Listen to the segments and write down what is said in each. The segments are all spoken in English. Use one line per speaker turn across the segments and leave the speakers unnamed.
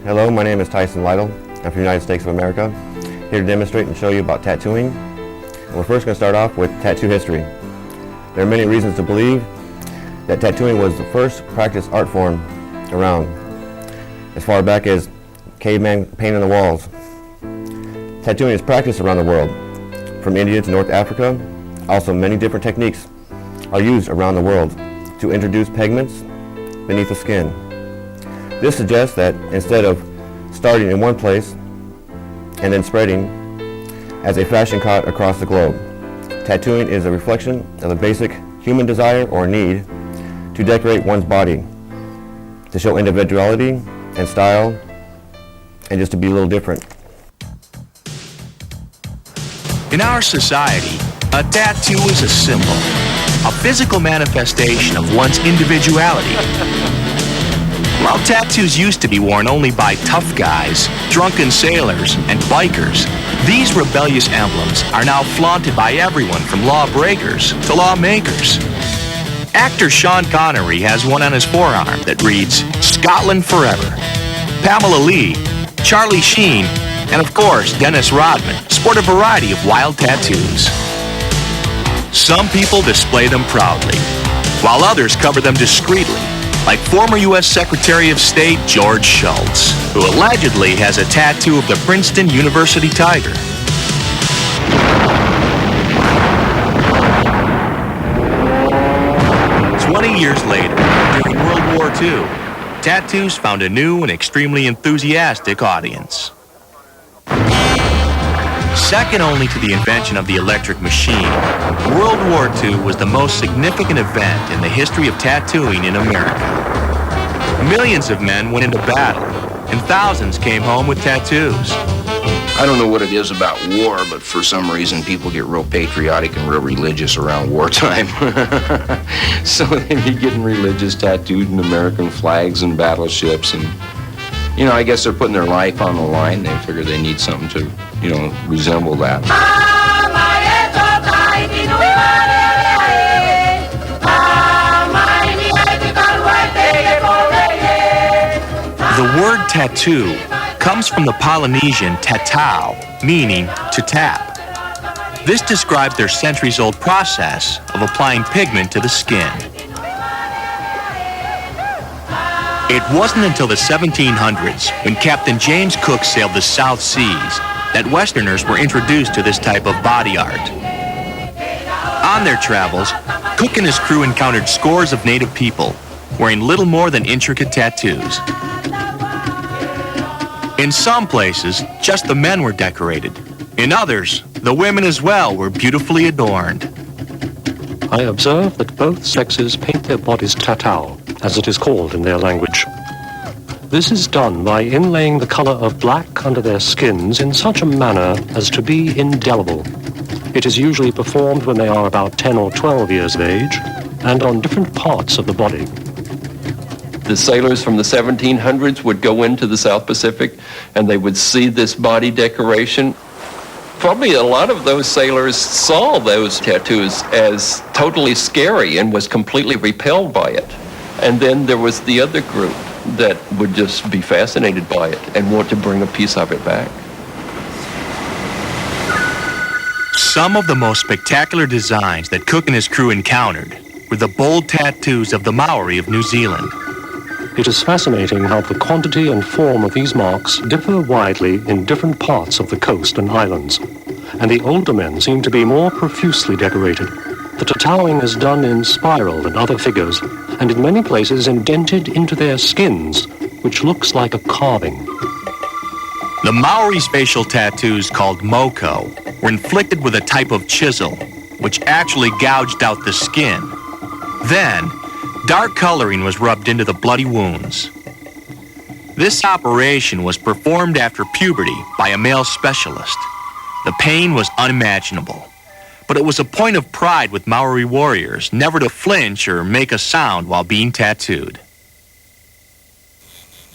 Hello, my name is Tyson Lytle. I'm from the United States of America, here to demonstrate and show you about tattooing. And we're first going to start off with tattoo history. There are many reasons to believe that tattooing was the first practiced art form around, as far back as caveman painting the walls. Tattooing is practiced around the world, from India to North Africa. Also, many different techniques are used around the world to introduce pigments beneath the skin. This suggests that instead of starting in one place and then spreading as a fashion caught across the globe, tattooing is a reflection of the basic human desire or need to decorate one's body, to show individuality and style, and just to be a little different.
In our society, a tattoo is a symbol, a physical manifestation of one's individuality. While tattoos used to be worn only by tough guys, drunken sailors, and bikers, these rebellious emblems are now flaunted by everyone from lawbreakers to lawmakers. Actor Sean Connery has one on his forearm that reads, "Scotland Forever." Pamela Lee, Charlie Sheen, and of course Dennis Rodman sport a variety of wild tattoos. Some people display them proudly, while others cover them discreetly, like former U.S. Secretary of State George Shultz, who allegedly has a tattoo of the Princeton University Tiger. Years later, during World War II, tattoos found a new and extremely enthusiastic audience. Second only to the invention of the electric machine, World War II was the most significant event in the history of tattooing in America. Millions of men went into battle, and thousands came home with tattoos.
I don't know what it is about war, but for some reason people get real patriotic and real religious around wartime. So they be getting religious tattooed in American flags and battleships, and I guess they're putting their life on the line. They figure they need something to, resemble that.
The word tattoo comes from the Polynesian tatau, meaning to tap. This described their centuries-old process of applying pigment to the skin. It wasn't until the 1700s, when Captain James Cook sailed the South Seas, that Westerners were introduced to this type of body art. On their travels, Cook and his crew encountered scores of native people wearing little more than intricate tattoos. In some places, just the men were decorated. In others, the women as well were beautifully adorned.
I observe that both sexes paint their bodies tatau, as it is called in their language. This is done by inlaying the color of black under their skins in such a manner as to be indelible. It is usually performed when they are about 10 or 12 years of age, and on different parts of the body.
The sailors from the 1700s would go into the South Pacific and they would see this body decoration. Probably a lot of those sailors saw those tattoos as totally scary and was completely repelled by it. And then there was the other group that would just be fascinated by it and want to bring a piece of it back.
Some of the most spectacular designs that Cook and his crew encountered were the bold tattoos of the Maori of New Zealand.
It is fascinating how the quantity and form of these marks differ widely in different parts of the coast and islands, and the older men seem to be more profusely decorated. The tattooing is done in spiral and other figures, and in many places indented into their skins, which looks like a carving.
The Maori's facial tattoos, called moko, were inflicted with a type of chisel, which actually gouged out the skin. Then, dark coloring was rubbed into the bloody wounds. This operation was performed after puberty by a male specialist. The pain was unimaginable, but it was a point of pride with Maori warriors never to flinch or make a sound while being tattooed.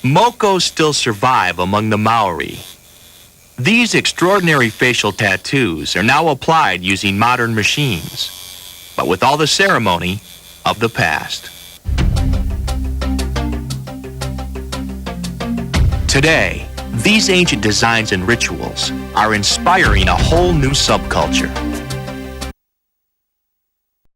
Mokos still survive among the Maori. These extraordinary facial tattoos are now applied using modern machines, but with all the ceremony of the past. Today, these ancient designs and rituals are inspiring a whole new subculture.